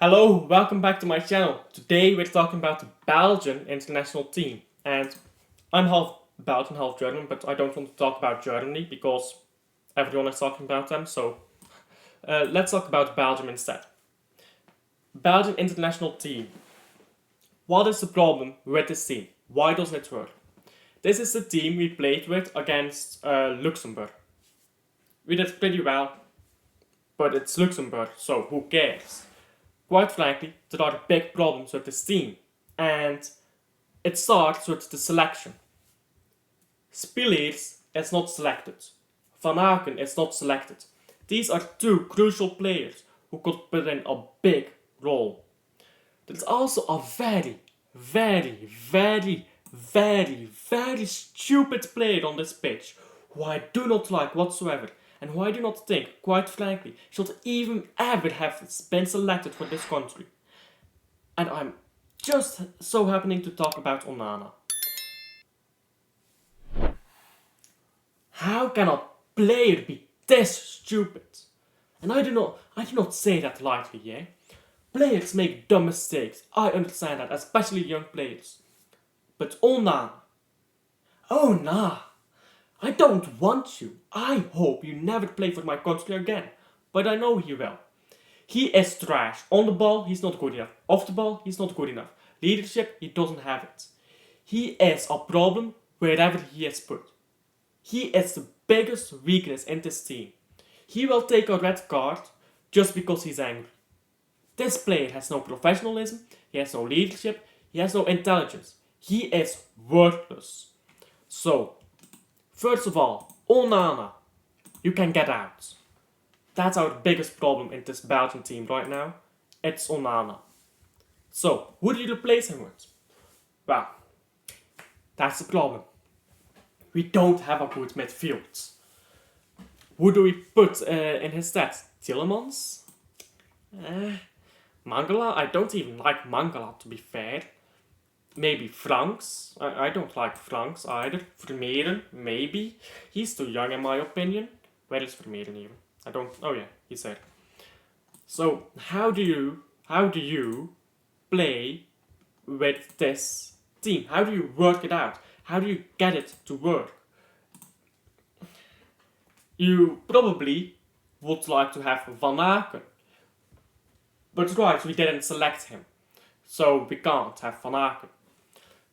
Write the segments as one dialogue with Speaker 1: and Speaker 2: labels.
Speaker 1: Hello, welcome back to my channel. Today we're talking about the Belgian international team. And I'm half Belgian, half German, but I don't want to talk about Germany because everyone is talking about them. So let's talk about Belgium instead. Belgian international team. What is the problem with this team? Why doesn't it work? This is the team we played with against Luxembourg. We did pretty well, but it's Luxembourg, so who cares? Quite frankly, there are big problems with this team, and it starts with the selection. Spielers is not selected. Van Aken is not selected. These are two crucial players who could put in a big role. There's also a very stupid player on this pitch who I do not like whatsoever and who I do not think, quite frankly, should even ever have been selected for this country. And I'm just so happening to talk about Onana. How can a player be this stupid? And I do not say that lightly, yeah? Players make dumb mistakes, I understand that, especially young players. But Onana, oh nah, I don't want you. I hope you never play for my country again. But I know he will. He is trash. On the ball, he's not good enough. Off the ball, he's not good enough. Leadership, he doesn't have it. He is a problem wherever he is put. He is the biggest weakness in this team. He will take a red card just because he's angry. This player has no professionalism, he has no leadership, he has no intelligence. He is worthless. So, first of all, Onana, you can get out. That's our biggest problem in this Belgian team right now. It's Onana. So, who do you replace him with? Well, that's the problem. We don't have a good midfield. Who do we put in his stead? Tielemans? Mangala? I don't even like Mangala, to be fair. Maybe Franks? I don't like Franks either. Vermeeren? Maybe. He's too young in my opinion. Where is Vermeeren even? I don't... Oh yeah, he's there. So, how do you play with this team? How do you work it out? How do you get it to work? You probably would like to have Van Aken. But right, we didn't select him. So we can't have Van Aken.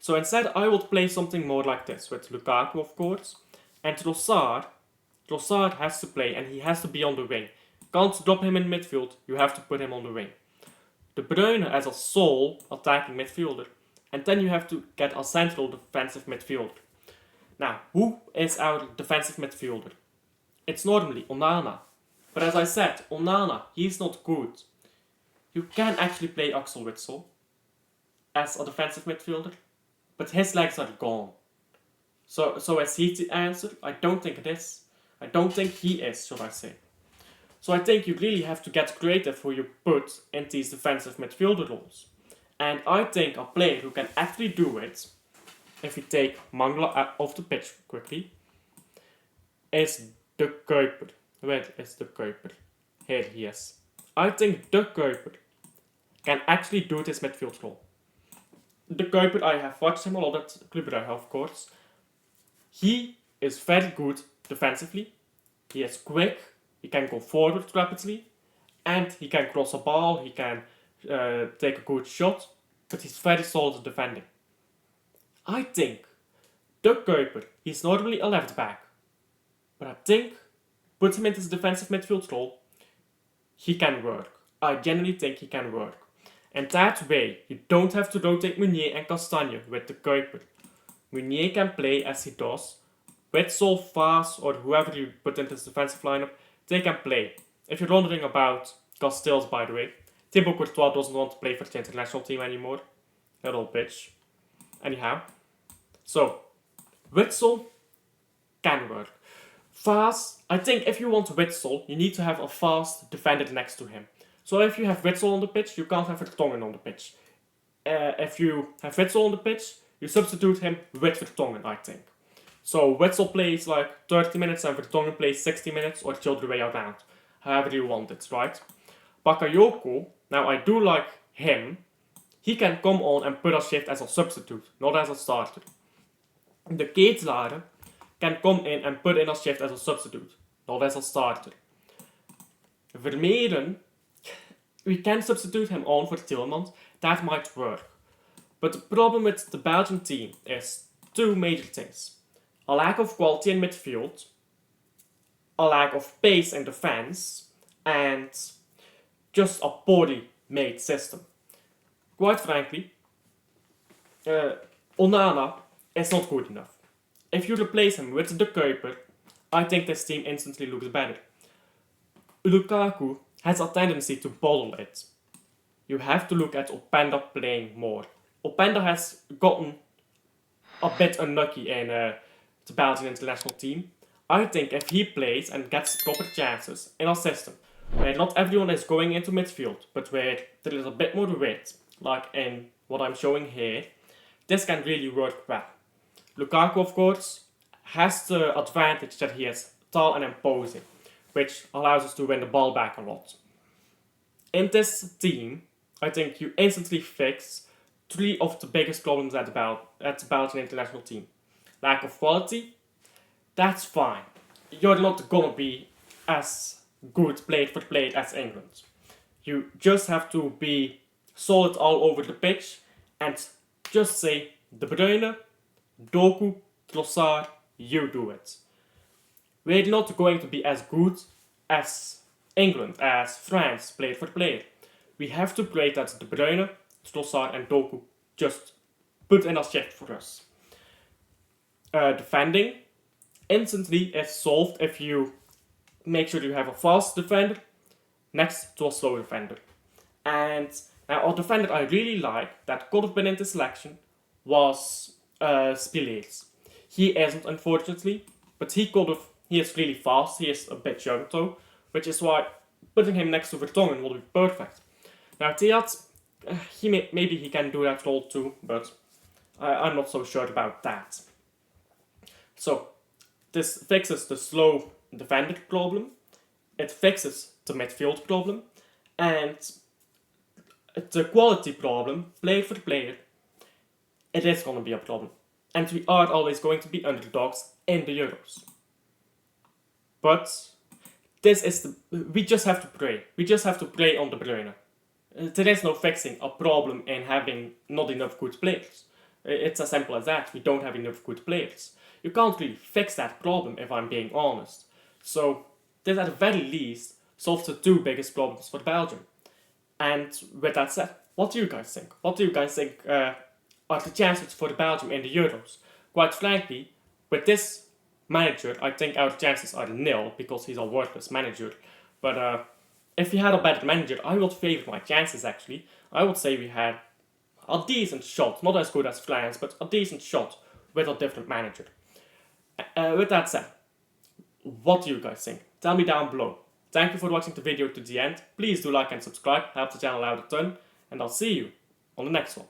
Speaker 1: So instead I would play something more like this, with Lukaku of course. And Trossard has to play and he has to be on the wing. Can't drop him in midfield, you have to put him on the wing. De Bruyne as a sole attacking midfielder. And then you have to get a central defensive midfielder. Now, who is our defensive midfielder? It's normally Onana. But as I said, Onana, he's not good. You can actually play Axel Witsel as a defensive midfielder, but his legs are gone. So is he the answer? I don't think it is. I don't think he is, should I say. So I think you really have to get creative who you put in these defensive midfielder roles. And I think a player who can actually do it, if we take Mangala off the pitch quickly, is De Kuiper. Where is De Kuiper? Here he is. I think De Kuiper can actually do this midfield role. De Kuiper, I have watched him a lot at Club Brugge, of course. He is very good defensively. He is quick. He can go forward rapidly. And he can cross a ball. He can take a good shot. But he's very solid at defending. I think De Kuiper, he's normally a left back. But I think, put him into the defensive midfield role, he can work. I genuinely think he can work. And that way, you don't have to rotate Meunier and Castagne with De Kuiper. Meunier can play as he does. Witsel, Vaas, or whoever you put into this defensive lineup, they can play. If you're wondering about Castells, by the way, Thibaut Courtois doesn't want to play for the international team anymore. Little bitch. Anyhow. So, Witsel can work. Vaas, I think if you want Witsel, you need to have a fast defender next to him. So if you have Witsel on the pitch, you can't have Vertonghen on the pitch. If you have Witsel on the pitch, you substitute him with Vertonghen, I think. So Witsel plays like 30 minutes and Vertonghen plays 60 minutes or the other way around. However you want it, right? Bakayoko Now I do like him. He can come on and put a shift as a substitute, not as a starter. The Keetelaar can come in and put in a shift as a substitute, not as a starter. Vermeeren, we can substitute him on for Tillmans, that might work. But the problem with the Belgian team is two major things. A lack of quality in midfield, a lack of pace in defense, and just a poorly made system. Quite frankly, Onana is not good enough. If you replace him with the Kuiper, I think this team instantly looks better. Lukaku has a tendency to bottle it. You have to look at Openda playing more. Openda has gotten a bit unlucky in the Belgian international team. I think if he plays and gets proper chances in a system where not everyone is going into midfield, but where there is a bit more width, like in what I'm showing here, this can really work well. Lukaku, of course, has the advantage that he is tall and imposing, which allows us to win the ball back a lot. In this team, I think you instantly fix three of the biggest problems at the Belgian international team. Lack of quality, that's fine. You're not gonna be as good plate for plate as England. You just have to be solid all over the pitch and just say De Bruyne, Doku, Trossard, you do it. We're not going to be as good as England, as France, plate for plate. We have to pray that De Bruyne, Trossard and Doku just put in a shift for us. Defending instantly is solved if you make sure you have a fast defender next to a slow defender. And now a defender I really like that could have been in the selection was Spileers. He isn't, unfortunately, but he could have. He is really fast. He is a bit young though, which is why putting him next to Vertonghen will be perfect. Now Thiat, maybe he can do that role too, but I'm not so sure about that. So this fixes the slow defender problem, it fixes the midfield problem, and the quality problem, player for player, it is going to be a problem. And we are always going to be underdogs in the Euros. But we just have to pray. We just have to pray on De Bruyne. There is no fixing a problem in having not enough good players. It's as simple as that. We don't have enough good players. You can't really fix that problem if I'm being honest. So this at the very least solves the two biggest problems for Belgium. And with that said, what do you guys think? What do you guys think are the chances for Belgium in the Euros? Quite frankly, with this manager, I think our chances are nil because he's a worthless manager. But if we had a better manager, I would favor my chances actually. I would say we had a decent shot, not as good as France, but a decent shot with a different manager. With that said, what do you guys think? Tell me down below. Thank you for watching the video to the end. Please do like and subscribe, help the channel out a ton, and I'll see you on the next one.